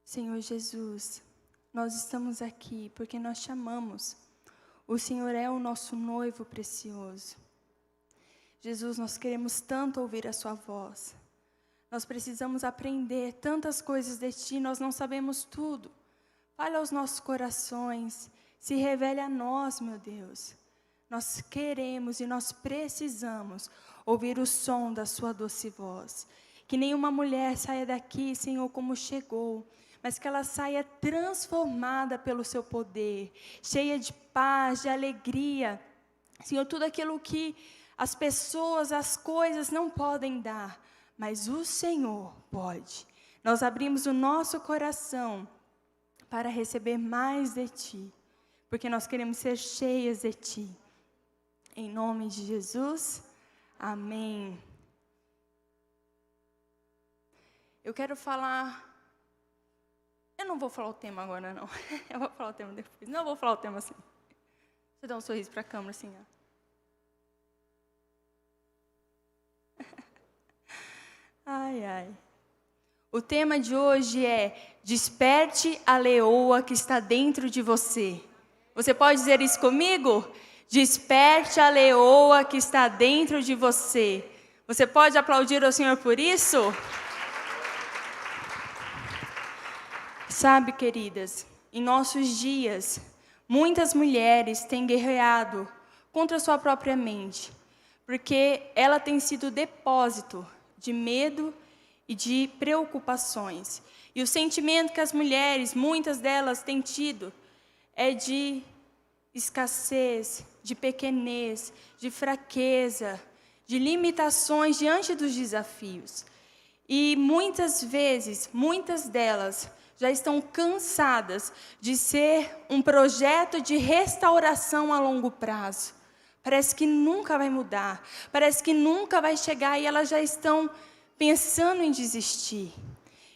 Senhor Jesus, nós estamos aqui porque nós te amamos. O Senhor é o nosso noivo precioso. Jesus, nós queremos tanto ouvir a sua voz. Nós precisamos aprender tantas coisas de ti, nós não sabemos tudo. Fale aos nossos corações, se revele a nós, meu Deus. Nós queremos e nós precisamos ouvir o som da sua doce voz. Que nenhuma mulher saia daqui, Senhor, como chegou, mas que ela saia transformada pelo seu poder, cheia de paz, de alegria. Senhor, tudo aquilo que as pessoas, as coisas não podem dar, mas o Senhor pode. Nós abrimos o nosso coração para receber mais de ti, porque nós queremos ser cheias de ti. Em nome de Jesus, amém. Eu quero falar... Eu não vou falar o tema agora, não. Eu vou falar o tema depois. Não, eu vou falar o tema assim. Deixa eu dar um sorriso para a câmera, assim, ó. Ai, ai. O tema de hoje é: desperte a leoa que está dentro de você. Você pode dizer isso comigo? Desperte a leoa que está dentro de você. Você pode aplaudir ao Senhor por isso? Sabe, queridas, em nossos dias, muitas mulheres têm guerreado contra a sua própria mente, porque ela tem sido depósito de medo e de preocupações. E o sentimento que as mulheres, muitas delas, têm tido é de escassez, de pequenez, de fraqueza, de limitações diante dos desafios. E muitas vezes, muitas delas já estão cansadas de ser um projeto de restauração a longo prazo. Parece que nunca vai mudar, parece que nunca vai chegar e elas já estão pensando em desistir.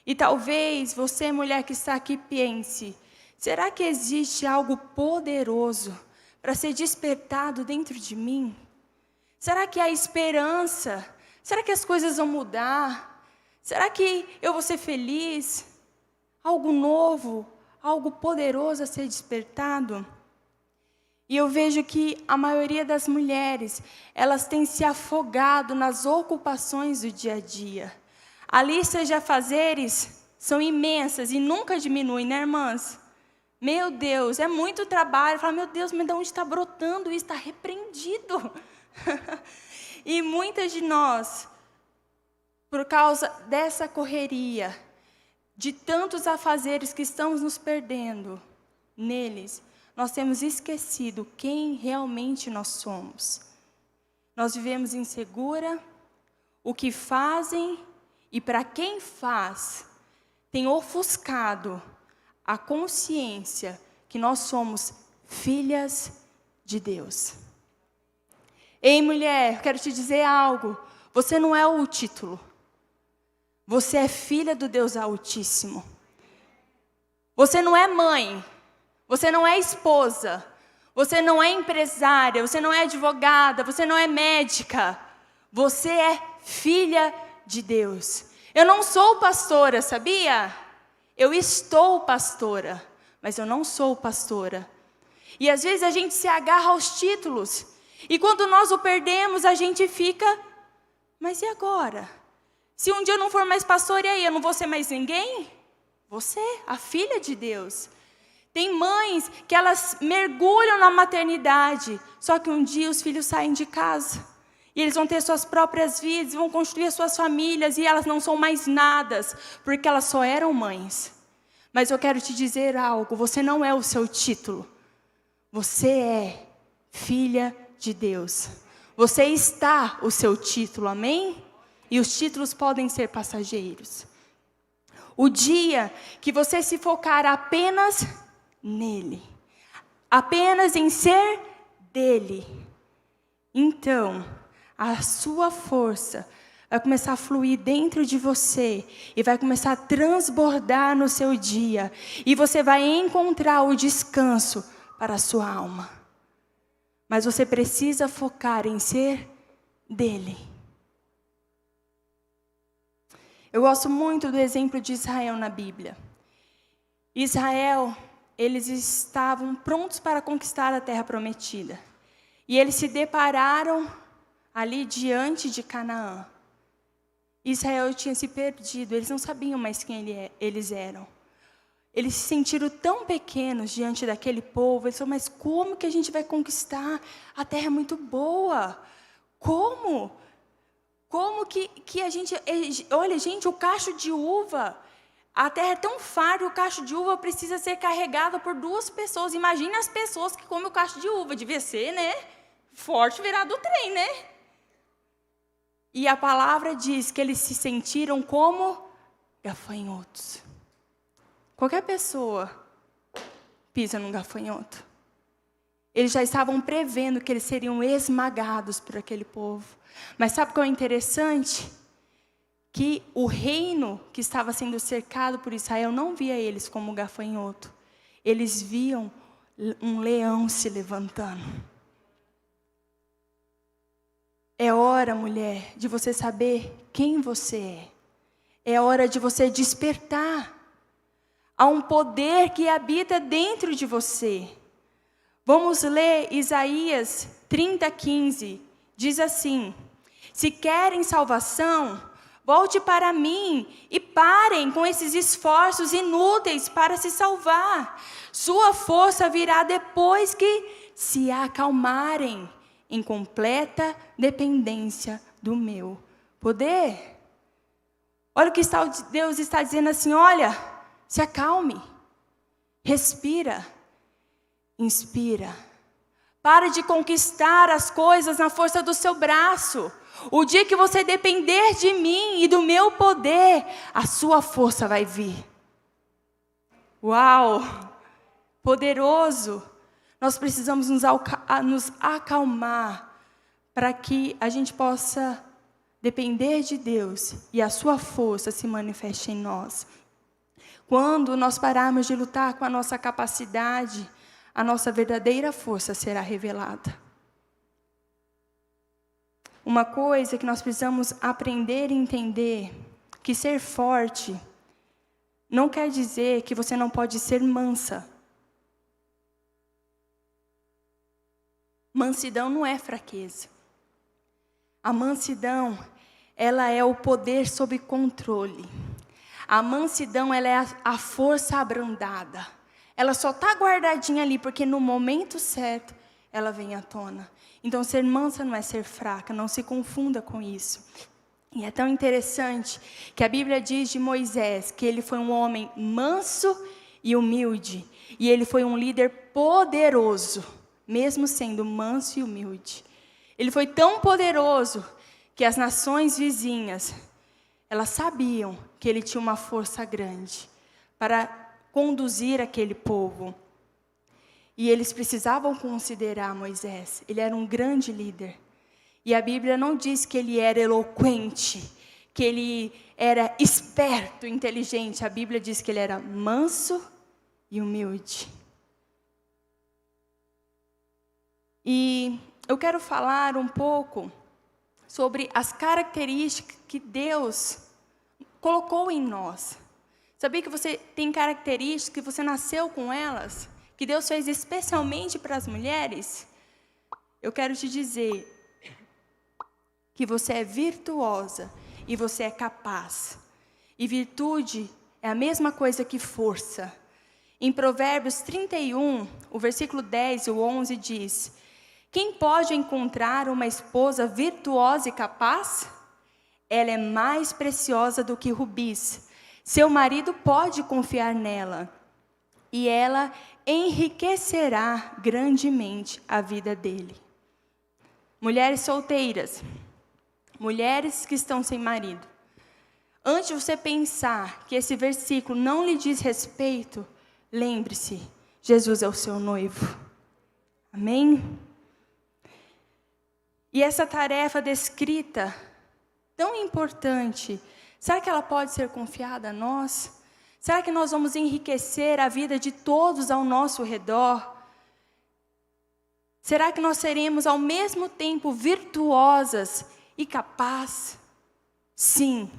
E talvez você, mulher que está aqui, pense: será que existe algo poderoso para ser despertado dentro de mim? Será que há esperança? Será que as coisas vão mudar? Será que eu vou ser feliz? Algo novo, algo poderoso a ser despertado? E eu vejo que a maioria das mulheres, elas têm se afogado nas ocupações do dia a dia. A lista de afazeres são imensas e nunca diminuem, né, irmãs? Meu Deus, é muito trabalho. Fala, meu Deus, mas de onde está brotando isso? Está repreendido. E muitas de nós, por causa dessa correria, de tantos afazeres que estamos nos perdendo neles, nós temos esquecido quem realmente nós somos. Nós vivemos insegura, o que fazem e para quem faz tem ofuscado a consciência que nós somos filhas de Deus. Ei, mulher, quero te dizer algo. Você não é o título. Você é filha do Deus Altíssimo. Você não é mãe. Você não é esposa. Você não é empresária. Você não é advogada. Você não é médica. Você é filha de Deus. Eu não sou pastora, sabia? Eu estou pastora, mas eu não sou pastora. E às vezes a gente se agarra aos títulos. E quando nós o perdemos, a gente fica: mas e agora? Se um dia eu não for mais pastor, e aí, eu não vou ser mais ninguém? Você, a filha de Deus. Tem mães que elas mergulham na maternidade, só que um dia os filhos saem de casa. E eles vão ter suas próprias vidas, vão construir as suas famílias, e elas não são mais nada, porque elas só eram mães. Mas eu quero te dizer algo: você não é o seu título. Você é filha de Deus. Você está o seu título, amém? E os títulos podem ser passageiros. O dia que você se focar apenas nele, apenas em ser dele, então a sua força vai começar a fluir dentro de você e vai começar a transbordar no seu dia. E você vai encontrar o descanso para a sua alma. Mas você precisa focar em ser dele. Eu gosto muito do exemplo de Israel na Bíblia. Israel, eles estavam prontos para conquistar a terra prometida. E eles se depararam ali diante de Canaã. Israel tinha se perdido, eles não sabiam mais quem eles eram. Eles se sentiram tão pequenos diante daquele povo. Eles falaram, mas como que a gente vai conquistar? A terra é muito boa. Como? Como que a gente... Olha, gente, o cacho de uva... A terra é tão farta, o cacho de uva precisa ser carregado por 2 pessoas. Imagina as pessoas que comem o cacho de uva. Devia ser, né? Forte virar do trem, né? E a palavra diz que eles se sentiram como gafanhotos. Qualquer pessoa pisa num gafanhoto. Eles já estavam prevendo que eles seriam esmagados por aquele povo. Mas sabe o que é interessante? Que o reino que estava sendo cercado por Israel não via eles como gafanhoto. Eles viam um leão se levantando. É hora, mulher, de você saber quem você é. É hora de você despertar. Há um poder que habita dentro de você. Vamos ler Isaías 30:15. Diz assim: se querem salvação, volte para mim e parem com esses esforços inúteis para se salvar. Sua força virá depois que se acalmarem em completa dependência do meu poder. Olha o que Deus está dizendo assim, olha, se acalme, respira, inspira. Para de conquistar as coisas na força do seu braço. O dia que você depender de mim e do meu poder, a sua força vai vir. Uau! Poderoso! Nós precisamos nos acalmar para que a gente possa depender de Deus e a sua força se manifeste em nós. Quando nós pararmos de lutar com a nossa capacidade, a nossa verdadeira força será revelada. Uma coisa que nós precisamos aprender e entender, que ser forte não quer dizer que você não pode ser mansa. Mansidão não é fraqueza. A mansidão, ela é o poder sob controle. A mansidão, ela é a força abrandada. Ela só está guardadinha ali, porque no momento certo, ela vem à tona. Então, ser mansa não é ser fraca, não se confunda com isso. E é tão interessante que a Bíblia diz de Moisés que ele foi um homem manso e humilde. E ele foi um líder poderoso, mesmo sendo manso e humilde. Ele foi tão poderoso que as nações vizinhas, elas sabiam que ele tinha uma força grande para conduzir aquele povo. E eles precisavam considerar Moisés. Ele era um grande líder. E a Bíblia não diz que ele era eloquente, que ele era esperto, inteligente. A Bíblia diz que ele era manso e humilde. E eu quero falar um pouco sobre as características que Deus colocou em nós. Sabia que você tem características que você nasceu com elas? Que Deus fez especialmente para as mulheres? Eu quero te dizer que você é virtuosa e você é capaz. E virtude é a mesma coisa que força. Em Provérbios 31, o versículo 10 e o 11 diz: quem pode encontrar uma esposa virtuosa e capaz? Ela é mais preciosa do que rubis. Seu marido pode confiar nela, e ela enriquecerá grandemente a vida dele. Mulheres solteiras, mulheres que estão sem marido, antes de você pensar que esse versículo não lhe diz respeito, lembre-se, Jesus é o seu noivo. Amém? E essa tarefa descrita, tão importante, será que ela pode ser confiada a nós? Será que nós vamos enriquecer a vida de todos ao nosso redor? Será que nós seremos ao mesmo tempo virtuosas e capazes? Sim,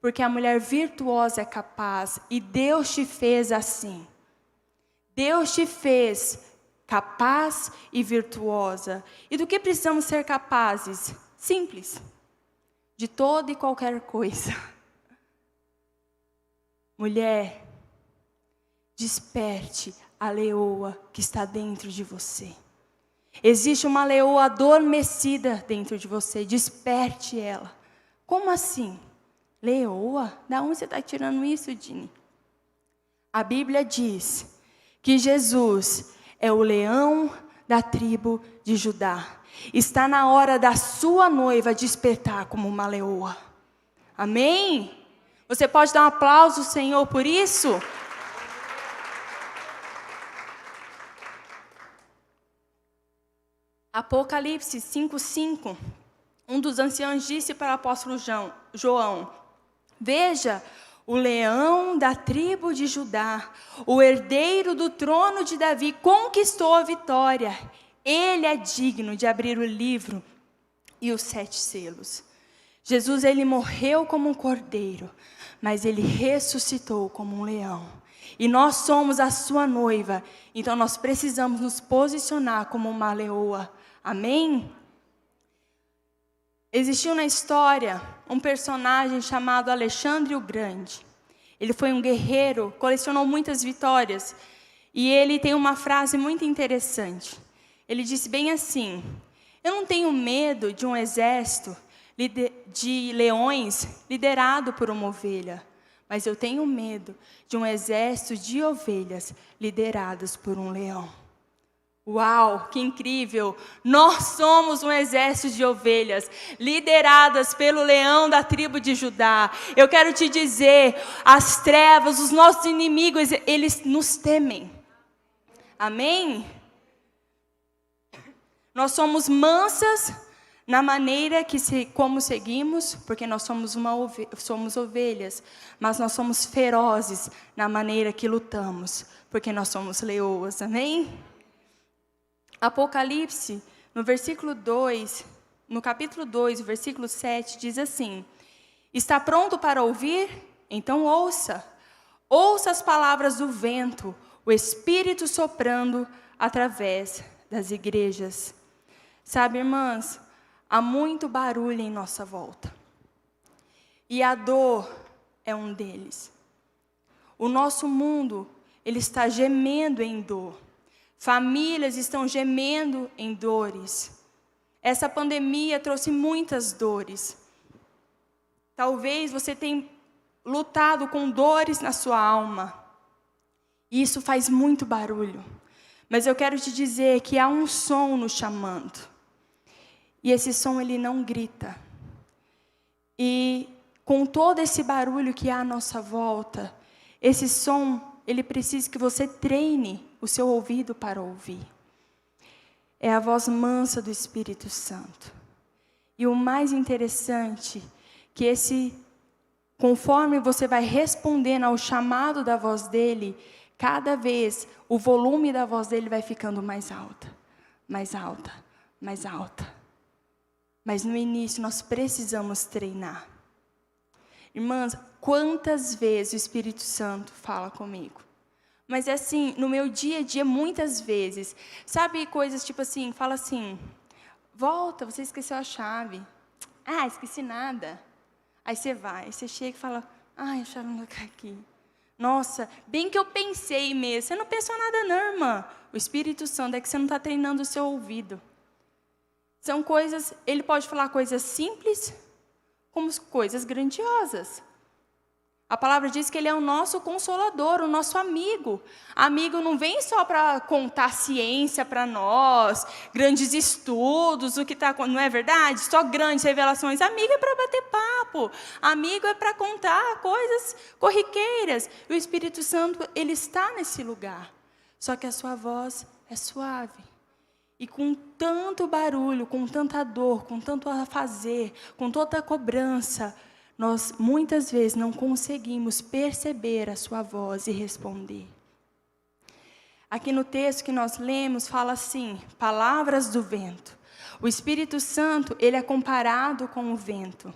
Porque a mulher virtuosa é capaz e Deus te fez assim. Deus te fez capaz e virtuosa. E do que precisamos ser capazes? Simples. De toda e qualquer coisa. Mulher, desperte a leoa que está dentro de você. Existe uma leoa adormecida dentro de você. Desperte ela. Como assim? Leoa? Da onde você está tirando isso, Dini? A Bíblia diz que Jesus é o leão da tribo de Judá. Está na hora da sua noiva despertar como uma leoa. Amém? Você pode dar um aplauso, Senhor, por isso? Apocalipse 5:5. Um dos anciãos disse para o apóstolo João: veja, o leão da tribo de Judá, o herdeiro do trono de Davi, conquistou a vitória. Ele é digno de abrir o livro e os 7 selos. Jesus, ele morreu como um cordeiro, mas ele ressuscitou como um leão. E nós somos a sua noiva, então nós precisamos nos posicionar como uma leoa. Amém? Existiu na história um personagem chamado Alexandre o Grande. Ele foi um guerreiro, colecionou muitas vitórias. E ele tem uma frase muito interessante. Ele disse bem assim: eu não tenho medo de um exército de leões liderado por uma ovelha, mas eu tenho medo de um exército de ovelhas lideradas por um leão. Uau, que incrível! Nós somos um exército de ovelhas, lideradas pelo leão da tribo de Judá. Eu quero te dizer, as trevas, os nossos inimigos, eles nos temem. Amém? Nós somos mansas na maneira como seguimos, porque nós somos ovelhas, mas nós somos ferozes na maneira que lutamos, porque nós somos leoas. Amém? Apocalipse, no capítulo 2, versículo 7, diz assim: está pronto para ouvir? Então ouça. Ouça as palavras do vento, o Espírito soprando através das igrejas. Sabe, irmãs, há muito barulho em nossa volta. E a dor é um deles. O nosso mundo, ele está gemendo em dor. Famílias estão gemendo em dores. Essa pandemia trouxe muitas dores. Talvez você tenha lutado com dores na sua alma. E isso faz muito barulho. Mas eu quero te dizer que há um som nos chamando. E esse som, ele não grita. E com todo esse barulho que há à nossa volta, esse som, ele precisa que você treine o seu ouvido para ouvir. É a voz mansa do Espírito Santo. E o mais interessante, que conforme você vai respondendo ao chamado da voz dele, cada vez o volume da voz dele vai ficando mais alta, mais alta, mais alta. Mas no início nós precisamos treinar. Irmãs, quantas vezes o Espírito Santo fala comigo? Mas é assim, no meu dia a dia, muitas vezes. Sabe, coisas tipo assim, fala assim: volta, você esqueceu a chave. Ah, esqueci nada. Aí você vai, aí você chega e fala: ai, a chave não está aqui. Nossa, bem que eu pensei mesmo. Você não pensou nada não, irmã. O Espírito Santo é que você não está treinando o seu ouvido. São coisas, ele pode falar coisas simples, como coisas grandiosas. A palavra diz que ele é o nosso consolador, o nosso amigo. Amigo não vem só para contar ciência para nós, grandes estudos, o que está, não é verdade? Só grandes revelações. Amigo é para bater papo. Amigo é para contar coisas corriqueiras. E o Espírito Santo, ele está nesse lugar. Só que a sua voz é suave. E com tanto barulho, com tanta dor, com tanto a fazer, com tanta cobrança, nós muitas vezes não conseguimos perceber a sua voz e responder. Aqui no texto que nós lemos, fala assim: palavras do vento. O Espírito Santo, ele é comparado com o vento.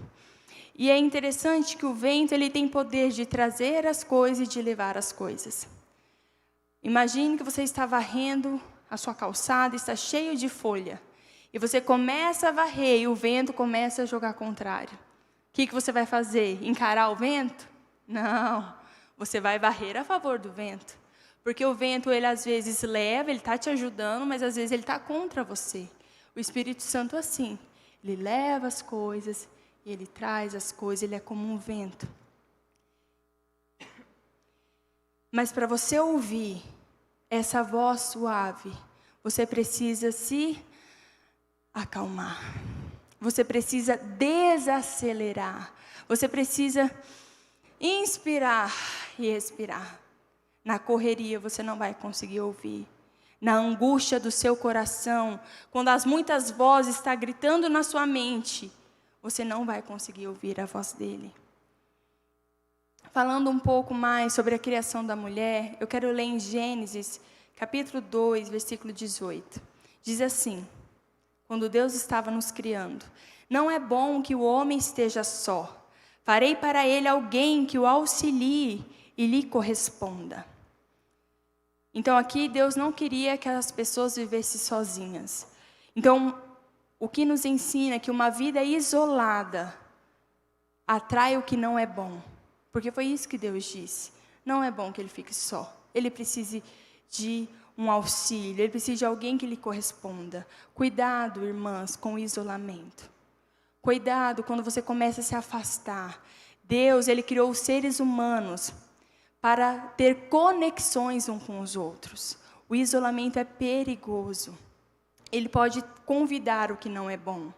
E é interessante que o vento ele tem poder de trazer as coisas e de levar as coisas. Imagine que você está varrendo a sua calçada, está cheio de folha. E você começa a varrer e o vento começa a jogar contrário. O que você vai fazer? Encarar o vento? Não, você vai varrer a favor do vento. Porque o vento, ele às vezes leva, ele está te ajudando, mas às vezes ele está contra você. O Espírito Santo assim, ele leva as coisas, e ele traz as coisas, ele é como um vento. Mas para você ouvir essa voz suave, você precisa se acalmar. Você precisa desacelerar. Você precisa inspirar e expirar. Na correria você não vai conseguir ouvir. Na angústia do seu coração, quando as muitas vozes estão gritando na sua mente, você não vai conseguir ouvir a voz dele. Falando um pouco mais sobre a criação da mulher, eu quero ler em Gênesis, capítulo 2, versículo 18. Diz assim: quando Deus estava nos criando, não é bom que o homem esteja só. Farei para ele alguém que o auxilie e lhe corresponda. Então aqui Deus não queria que as pessoas vivessem sozinhas. Então, o que nos ensina é que uma vida isolada atrai o que não é bom. Porque foi isso que Deus disse. Não é bom que ele fique só. Ele precisa de um auxílio, ele precisa de alguém que lhe corresponda. Cuidado, irmãs, com o isolamento. Cuidado quando você começa a se afastar. Deus, ele criou os seres humanos para ter conexões uns com os outros. O isolamento é perigoso. Ele pode convidar o que não é bom.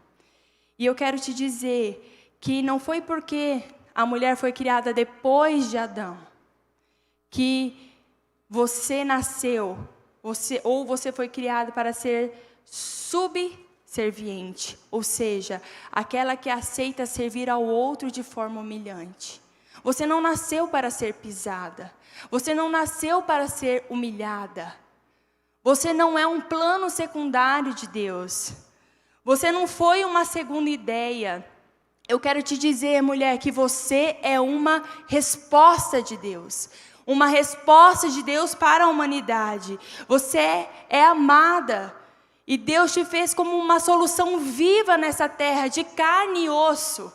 E eu quero te dizer que não foi porque a mulher foi criada depois de Adão que você nasceu, ou você foi criado para ser subserviente, ou seja, aquela que aceita servir ao outro de forma humilhante. Você não nasceu para ser pisada. Você não nasceu para ser humilhada. Você não é um plano secundário de Deus. Você não foi uma segunda ideia. Eu quero te dizer, mulher, que você é uma resposta de Deus. Uma resposta de Deus para a humanidade. Você é amada. E Deus te fez como uma solução viva nessa terra, de carne e osso.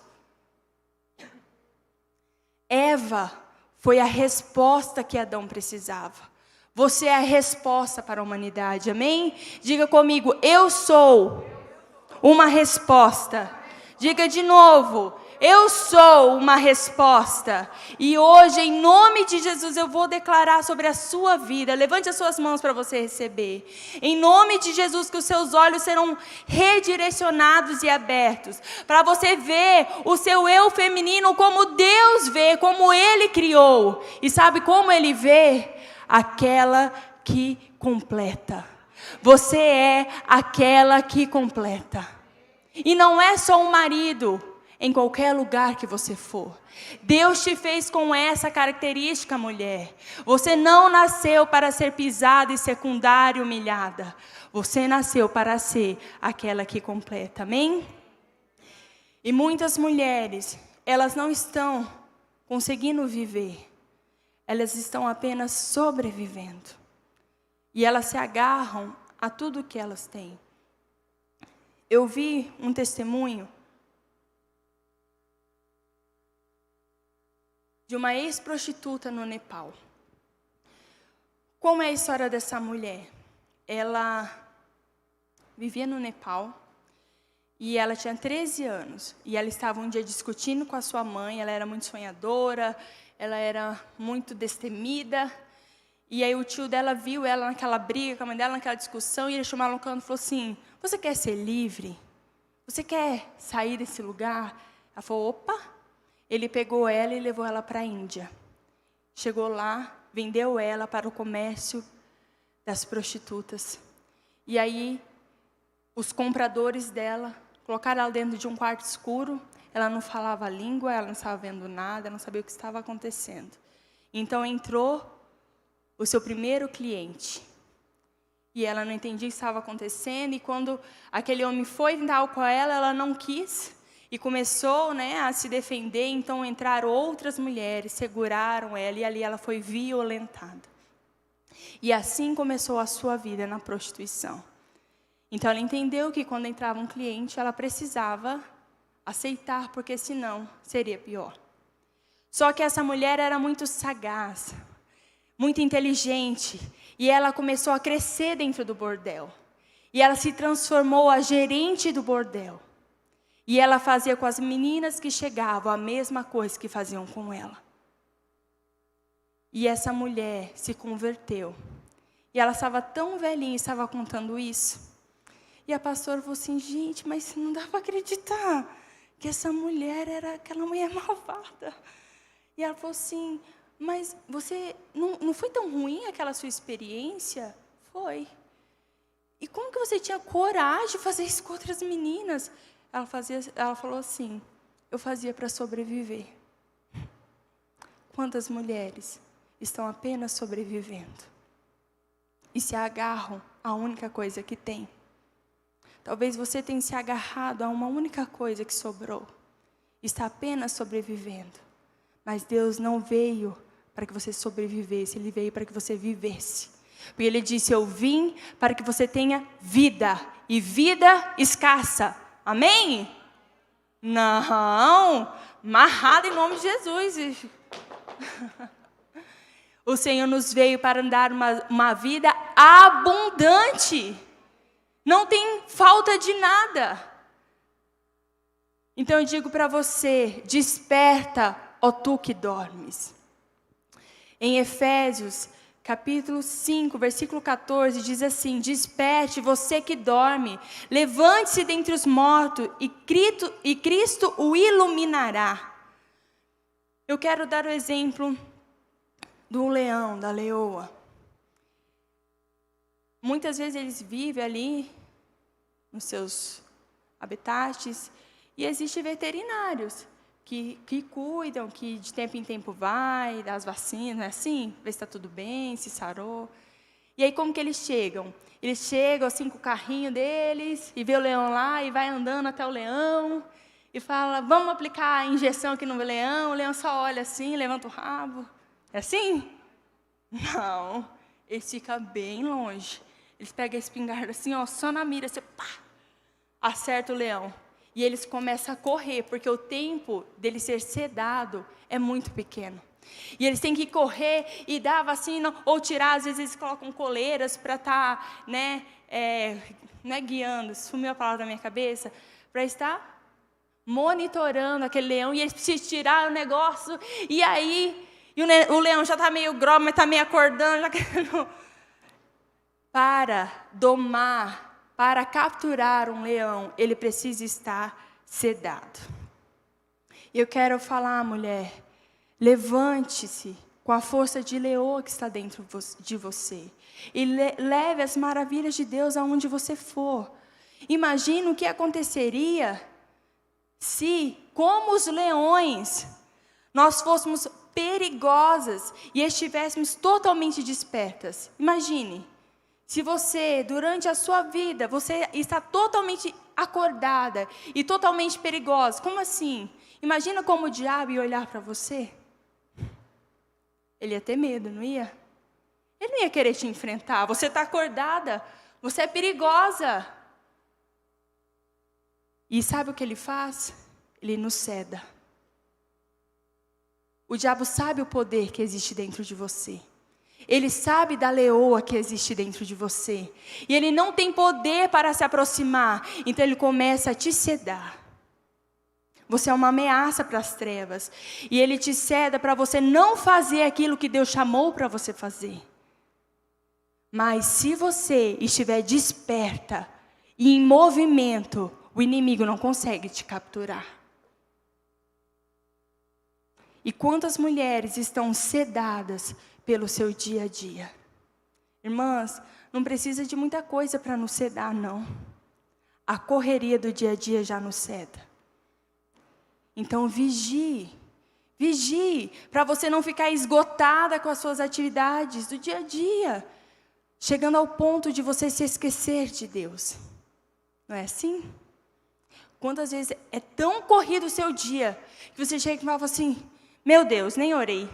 Eva foi a resposta que Adão precisava. Você é a resposta para a humanidade, amém? Diga comigo, eu sou uma resposta. Diga de novo, eu sou uma resposta. E hoje, em nome de Jesus, eu vou declarar sobre a sua vida. Levante as suas mãos para você receber. Em nome de Jesus, que os seus olhos serão redirecionados e abertos. Para você ver o seu eu feminino como Deus vê, como Ele criou. E sabe como Ele vê? Aquela que completa. Você é aquela que completa. E não é só um marido, em qualquer lugar que você for. Deus te fez com essa característica, mulher. Você não nasceu para ser pisada e secundária e humilhada. Você nasceu para ser aquela que completa, amém? E muitas mulheres, elas não estão conseguindo viver. Elas estão apenas sobrevivendo. E elas se agarram a tudo que elas têm. Eu vi um testemunho de uma ex-prostituta no Nepal. Como é a história dessa mulher? Ela vivia no Nepal e ela tinha 13 anos. E ela estava um dia discutindo com a sua mãe, ela era muito sonhadora, ela era muito destemida. E aí o tio dela viu ela naquela briga com a mãe dela, naquela discussão, e ele chamou ela no canto e falou assim: você quer ser livre? Você quer sair desse lugar? Ela falou, opa. Ele pegou ela e levou ela para a Índia. Chegou lá, vendeu ela para o comércio das prostitutas. E aí, os compradores dela colocaram ela dentro de um quarto escuro. Ela não falava a língua, ela não estava vendo nada, ela não sabia o que estava acontecendo. Então, entrou o seu primeiro cliente. E ela não entendia o que estava acontecendo. E quando aquele homem foi tentar com ela, ela não quis. E começou, né, a se defender, então entraram outras mulheres, seguraram ela e ali ela foi violentada. E assim começou a sua vida na prostituição. Então ela entendeu que quando entrava um cliente, ela precisava aceitar, porque senão seria pior. Só que essa mulher era muito sagaz, muito inteligente, e ela começou a crescer dentro do bordel. E ela se transformou a gerente do bordel. E ela fazia com as meninas que chegavam a mesma coisa que faziam com ela. E essa mulher se converteu. E ela estava tão velhinha, estava contando isso. E a pastora falou assim, gente, mas não dá para acreditar que essa mulher era aquela mulher malvada. E ela falou assim, mas você não foi tão ruim aquela sua experiência? Foi. E como que você tinha coragem de fazer isso com outras meninas? Ela falou assim, eu fazia para sobreviver. Quantas mulheres estão apenas sobrevivendo e se agarram à única coisa que tem? Talvez você tenha se agarrado a uma única coisa que sobrou, está apenas sobrevivendo. Mas Deus não veio para que você sobrevivesse, Ele veio para que você vivesse. Porque Ele disse, eu vim para que você tenha vida, e vida escassa. Amém? Não, amarrado em nome de Jesus. O Senhor nos veio para dar uma vida abundante. Não tem falta de nada. Então eu digo para você, desperta, ó tu que dormes. Em Efésios, capítulo 5, versículo 14, diz assim, desperte você que dorme, levante-se dentre os mortos e Cristo o iluminará. Eu quero dar o exemplo do leão, da leoa. Muitas vezes eles vivem ali nos seus habitats e existem veterinários que cuidam, que de tempo em tempo vai, dá as vacinas, não é assim? Vê se está tudo bem, se sarou. E aí como que eles chegam? Eles chegam assim com o carrinho deles e vê o leão lá e vai andando até o leão e fala, vamos aplicar a injeção aqui no leão. O leão só olha assim, levanta o rabo. É assim? Não, eles ficam bem longe. Eles pegam a espingarda assim, ó, só na mira, você pá, acerta o leão. E eles começam a correr, porque o tempo dele ser sedado é muito pequeno. E eles têm que correr e dar a vacina, ou tirar, às vezes eles colocam coleiras para estar, né, não é guiando, sumiu a palavra da minha cabeça, para estar monitorando aquele leão, e eles precisam tirar o negócio, e aí, o leão já está meio grosso, mas está meio acordando, já querendo... Para domar, para capturar um leão, ele precisa estar sedado. Eu quero falar, mulher, levante-se com a força de leoa que está dentro de você. E leve as maravilhas de Deus aonde você for. Imagina o que aconteceria se, como os leões, nós fôssemos perigosas e estivéssemos totalmente despertas. Imagine. Se você, durante a sua vida, você está totalmente acordada e totalmente perigosa. Como assim? Imagina como o diabo ia olhar para você. Ele ia ter medo, não ia? Ele não ia querer te enfrentar. Você está acordada, você é perigosa. E sabe o que ele faz? Ele nos ceda. O diabo sabe o poder que existe dentro de você. Ele sabe da leoa que existe dentro de você. E ele não tem poder para se aproximar. Então ele começa a te sedar. Você é uma ameaça para as trevas. E ele te ceda para você não fazer aquilo que Deus chamou para você fazer. Mas se você estiver desperta e em movimento, o inimigo não consegue te capturar. E quantas mulheres estão sedadas pelo seu dia a dia? Irmãs, não precisa de muita coisa para nos sedar, não. A correria do dia a dia já nos ceda. Então vigie, para você não ficar esgotada com as suas atividades do dia a dia, chegando ao ponto de você se esquecer de Deus. Não é assim? Quantas vezes é tão corrido o seu dia, que você chega e fala assim, meu Deus, nem orei.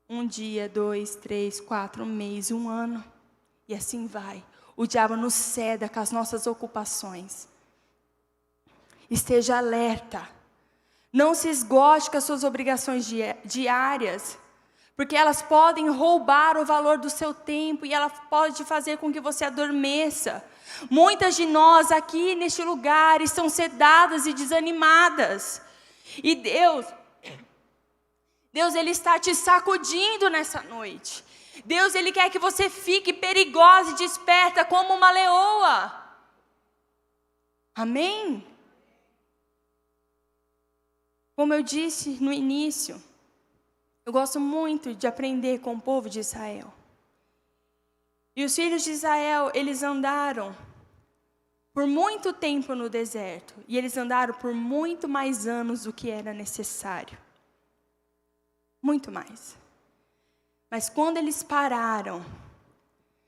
Um dia, 2, 3, 4, um mês, um ano. E assim vai. O diabo nos ceda com as nossas ocupações. Esteja alerta. Não se esgote com as suas obrigações diárias. Porque elas podem roubar o valor do seu tempo e ela pode fazer com que você adormeça. Muitas de nós aqui neste lugar estão sedadas e desanimadas. E Deus, Ele está te sacudindo nessa noite. Deus, Ele quer que você fique perigosa e desperta como uma leoa. Amém? Como eu disse no início, eu gosto muito de aprender com o povo de Israel. E os filhos de Israel, eles andaram por muito tempo no deserto. E eles andaram por muito mais anos do que era necessário. Muito mais. Mas quando eles pararam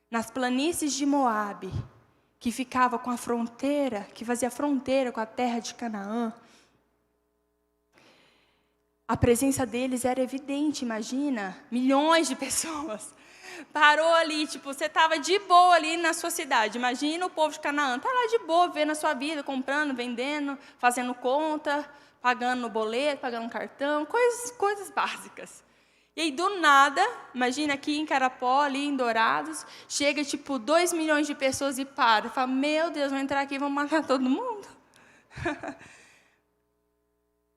nas planícies de Moabe, que ficava com a fronteira, que fazia fronteira com a terra de Canaã, a presença deles era evidente, imagina, milhões de pessoas. Parou ali, tipo, você estava de boa ali na sua cidade. Imagina o povo de Canaã, está lá de boa, vendo a sua vida, comprando, vendendo, fazendo conta, pagando no boleto, pagando no cartão, coisas básicas. E aí, do nada, imagina aqui em Carapó, ali em Dourados, chega tipo 2 milhões de pessoas e para. Fala, meu Deus, vão entrar aqui e vão matar todo mundo.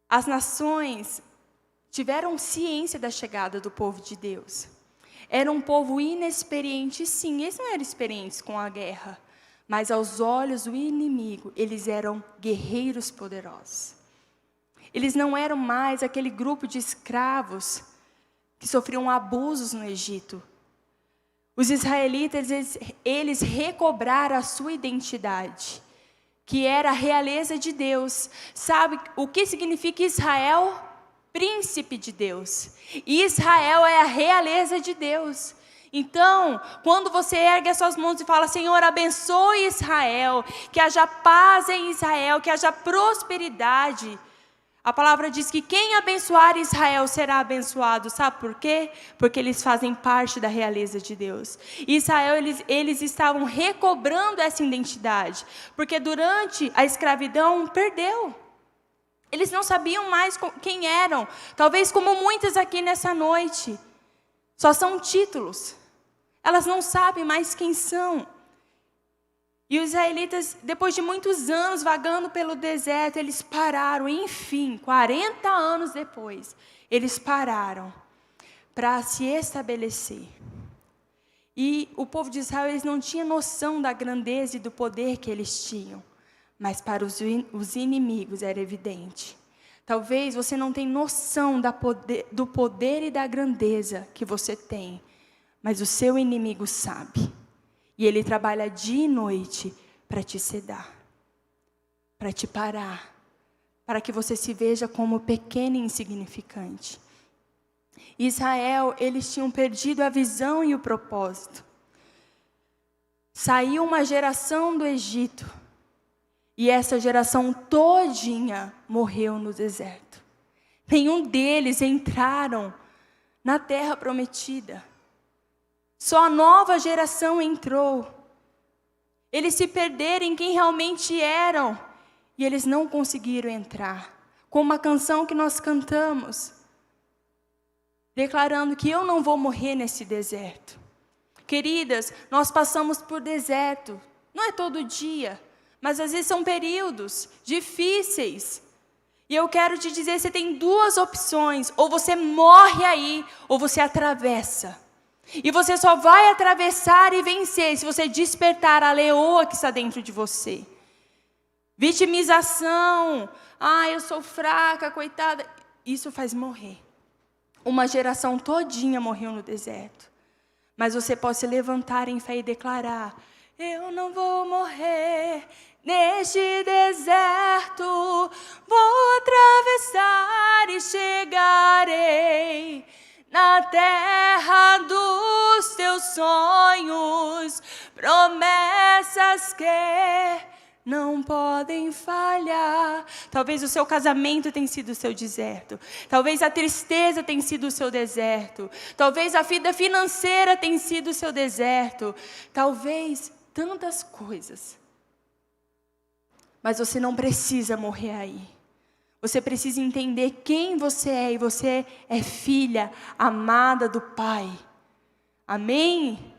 As nações tiveram ciência da chegada do povo de Deus. Era um povo inexperiente, sim, eles não eram experientes com a guerra, mas aos olhos do inimigo, eles eram guerreiros poderosos. Eles não eram mais aquele grupo de escravos que sofriam abusos no Egito. Os israelitas, eles recobraram a sua identidade, que era a realeza de Deus. Sabe o que significa Israel? Príncipe de Deus. Israel é a realeza de Deus. Então, quando você ergue as suas mãos e fala, Senhor, abençoe Israel, que haja paz em Israel, que haja prosperidade. A palavra diz que quem abençoar Israel será abençoado. Sabe por quê? Porque eles fazem parte da realeza de Deus. Israel, eles estavam recobrando essa identidade. Porque durante a escravidão, perdeu. Eles não sabiam mais quem eram. Talvez como muitas aqui nessa noite. Só são títulos. Elas não sabem mais quem são. E os israelitas, depois de muitos anos vagando pelo deserto, eles pararam, enfim, 40 anos depois, eles pararam para se estabelecer. E o povo de Israel, eles não tinham noção da grandeza e do poder que eles tinham. Mas para os inimigos era evidente. Talvez você não tenha noção do poder e da grandeza que você tem. Mas o seu inimigo sabe. E ele trabalha dia e noite para te sedar. Para te parar. Para que você se veja como pequeno e insignificante. Israel, eles tinham perdido a visão e o propósito. Saiu uma geração do Egito. E essa geração todinha morreu no deserto. Nenhum deles entraram na terra prometida. Só a nova geração entrou. Eles se perderam em quem realmente eram. E eles não conseguiram entrar. Com uma canção que nós cantamos. Declarando que eu não vou morrer nesse deserto. Queridas, nós passamos por deserto. Não é todo dia. Mas às vezes são períodos difíceis. E eu quero te dizer, você tem duas opções. Ou você morre aí, ou você atravessa. E você só vai atravessar e vencer se você despertar a leoa que está dentro de você. Vitimização. Eu sou fraca, coitada. Isso faz morrer. Uma geração todinha morreu no deserto. Mas você pode se levantar em fé e declarar: eu não vou morrer neste deserto, vou atravessar e chegarei na terra dos teus sonhos, promessas que não podem falhar. Talvez o seu casamento tenha sido o seu deserto. Talvez a tristeza tenha sido o seu deserto. Talvez a vida financeira tenha sido o seu deserto. Talvez tantas coisas. Mas você não precisa morrer aí. Você precisa entender quem você é. E você é filha amada do Pai. Amém?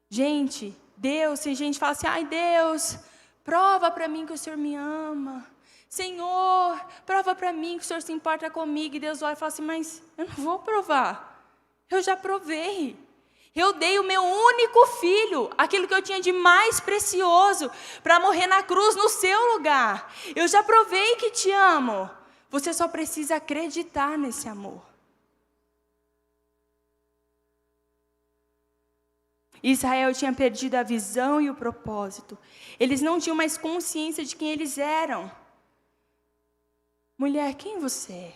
Gente, Deus, tem gente que fala assim, ai Deus, prova para mim que o Senhor me ama. Senhor, prova para mim que o Senhor se importa comigo. E Deus olha e fala assim, mas eu não vou provar. Eu já provei. Eu dei o meu único filho, aquilo que eu tinha de mais precioso, para morrer na cruz no seu lugar. Eu já provei que te amo. Você só precisa acreditar nesse amor. Israel tinha perdido a visão e o propósito. Eles não tinham mais consciência de quem eles eram. Mulher, quem você é?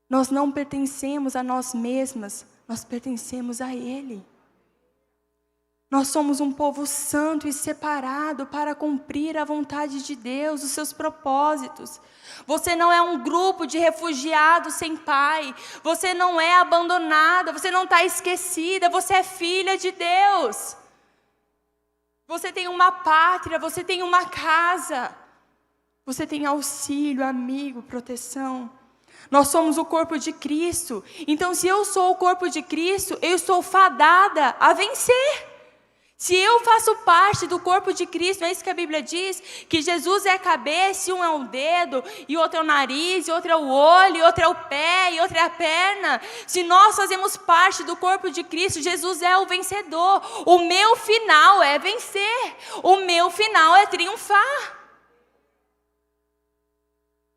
Nós não pertencemos a nós mesmas, nós pertencemos a Ele. Nós somos um povo santo e separado para cumprir a vontade de Deus, os seus propósitos. Você não é um grupo de refugiados sem pai. Você não é abandonada, você não está esquecida, você é filha de Deus. Você tem uma pátria, você tem uma casa. Você tem auxílio, amigo, proteção. Nós somos o corpo de Cristo. Então, se eu sou o corpo de Cristo, eu estou fadada a vencer. Se eu faço parte do corpo de Cristo, é isso que a Bíblia diz, que Jesus é a cabeça, e um é o dedo, e outro é o nariz, e outro é o olho, e outro é o pé, e outro é a perna. Se nós fazemos parte do corpo de Cristo, Jesus é o vencedor. O meu final é vencer. O meu final é triunfar.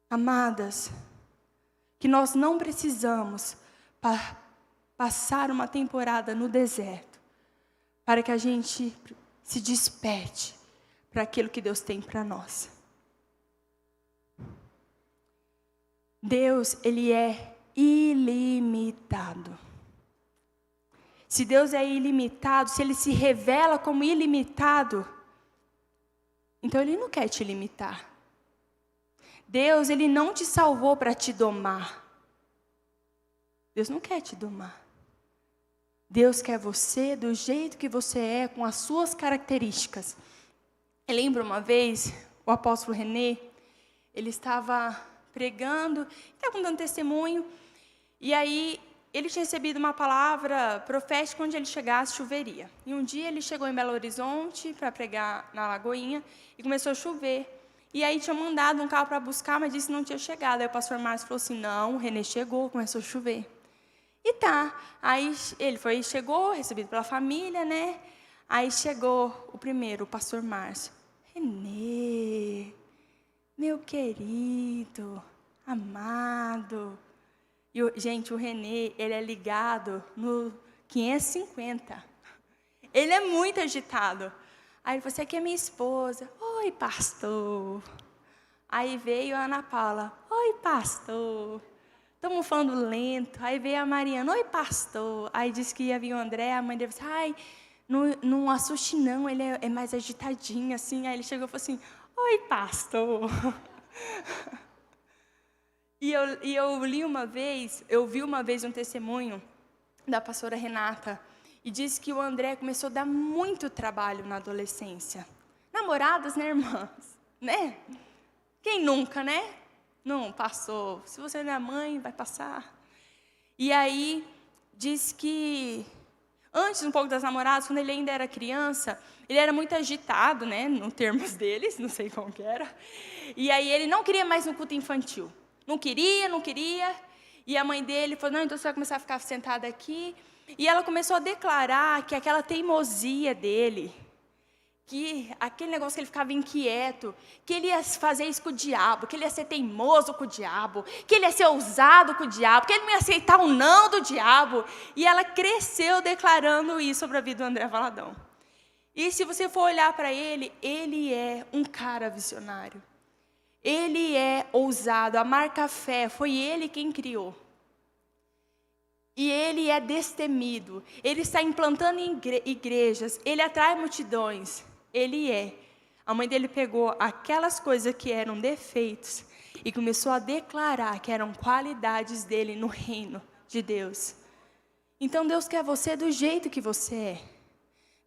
Amadas, que nós não precisamos passar uma temporada no deserto, para que a gente se desperte para aquilo que Deus tem para nós. Deus, Ele é ilimitado. Se Deus é ilimitado, se Ele se revela como ilimitado, então Ele não quer te limitar. Deus, Ele não te salvou para te domar. Deus não quer te domar. Deus quer você do jeito que você é, com as suas características. Eu lembro uma vez, o apóstolo René, ele estava pregando, estava dando testemunho, e aí ele tinha recebido uma palavra profética, onde ele chegasse, choveria. E um dia ele chegou em Belo Horizonte para pregar na Lagoinha, e começou a chover. E aí tinha mandado um carro para buscar, mas disse que não tinha chegado. Aí o pastor Márcio falou assim, não, o René chegou, começou a chover. E tá, aí ele chegou, recebido pela família, né? Aí chegou o primeiro, o pastor Márcio. René, meu querido, amado. E, gente, o René, ele é ligado no 550. Ele é muito agitado. Aí ele falou, você aqui é minha esposa. Oi, pastor. Aí veio a Ana Paula. Oi, pastor. Estamos falando lento. Aí veio a Mariana. Oi, pastor. Aí disse que ia vir o André. A mãe dele disse, ai, não assuste não, ele é mais agitadinho, assim. Aí ele chegou e falou assim, oi, pastor. E eu vi uma vez um testemunho da pastora Renata. E disse que o André começou a dar muito trabalho na adolescência. Namoradas, né, irmãs? Né? Quem nunca, né? Não passou. Se você não é mãe, vai passar. E aí, diz que, antes um pouco das namoradas, quando ele ainda era criança, ele era muito agitado, né? No termos deles, não sei como que era. E aí ele não queria mais no culto infantil. Não queria. E a mãe dele falou, não, então você vai começar a ficar sentada aqui. E ela começou a declarar que aquela teimosia dele, que aquele negócio que ele ficava inquieto, que ele ia fazer isso com o diabo, que ele ia ser teimoso com o diabo, que ele ia ser ousado com o diabo, que ele não ia aceitar o não do diabo. E ela cresceu declarando isso sobre a vida do André Valadão. E se você for olhar para ele, ele é um cara visionário. Ele é ousado, a marca fé, foi ele quem criou. E ele é destemido, ele está implantando igrejas, ele atrai multidões. ele é. A mãe dele pegou aquelas coisas que eram defeitos e começou a declarar que eram qualidades dele no reino de Deus. Então Deus quer você do jeito que você é.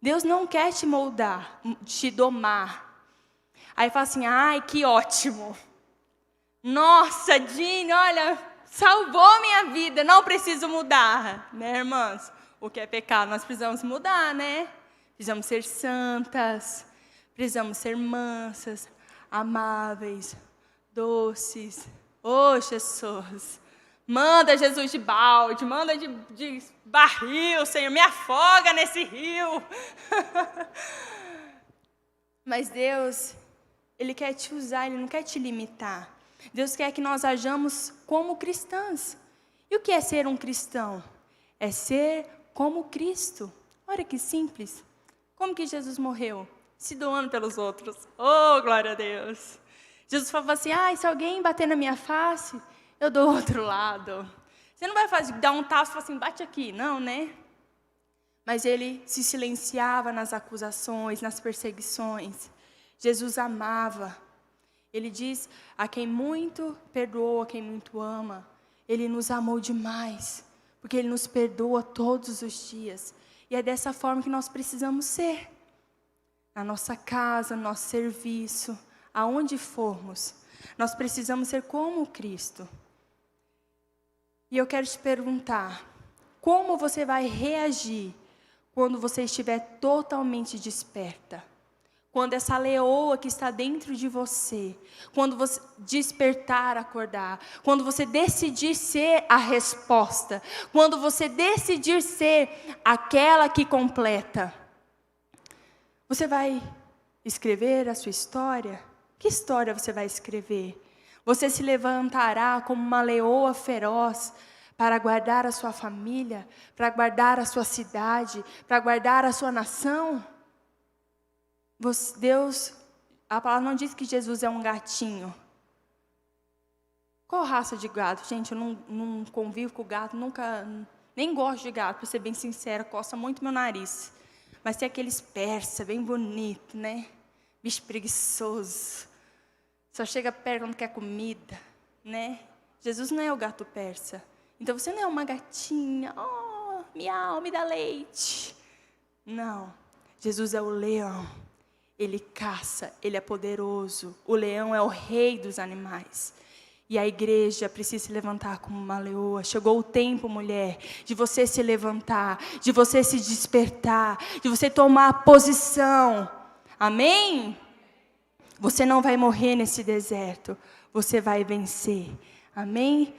Deus não quer te moldar, te domar. Aí fala assim, ai, que ótimo. Nossa, Dini, olha, salvou minha vida, não preciso mudar. Né, irmãs? O que é pecado, nós precisamos mudar, né? Precisamos ser santas, precisamos ser mansas, amáveis, doces. Oh, Jesus, manda Jesus de balde, manda de barril, Senhor, me afoga nesse rio. Mas Deus, Ele quer te usar, Ele não quer te limitar. Deus quer que nós hajamos como cristãs. E o que é ser um cristão? É ser como Cristo. Olha que simples. Como que Jesus morreu? Se doando pelos outros. Oh, glória a Deus. Jesus falava assim, se alguém bater na minha face, eu dou o outro lado. Você não vai dar um tapa e falar assim, bate aqui. Não, né? Mas ele se silenciava nas acusações, nas perseguições. Jesus amava. Ele diz, a quem muito perdoou, a quem muito ama. Ele nos amou demais, porque Ele nos perdoa todos os dias. E é dessa forma que nós precisamos ser. Na nossa casa, no nosso serviço, aonde formos, nós precisamos ser como Cristo. E eu quero te perguntar, como você vai reagir quando você estiver totalmente desperta? Quando essa leoa que está dentro de você, quando você despertar, acordar, quando você decidir ser a resposta, quando você decidir ser aquela que completa, você vai escrever a sua história? Que história você vai escrever? Você se levantará como uma leoa feroz para guardar a sua família, para guardar a sua cidade, para guardar a sua nação? Deus, a palavra não diz que Jesus é um gatinho. Qual raça de gato? Gente, eu não convivo com gato, nem gosto de gato, para ser bem sincera, coça muito meu nariz. Mas tem aqueles persa, bem bonito, né? Bicho preguiçoso. Só chega perto quando quer comida, né? Jesus não é o gato persa. Então você não é uma gatinha, miau, me dá leite. Não, Jesus é o leão. Ele caça, Ele é poderoso. O leão é o rei dos animais. E a igreja precisa se levantar como uma leoa. Chegou o tempo, mulher, de você se levantar, de você se despertar, de você tomar posição. Amém? Você não vai morrer nesse deserto. Você vai vencer. Amém?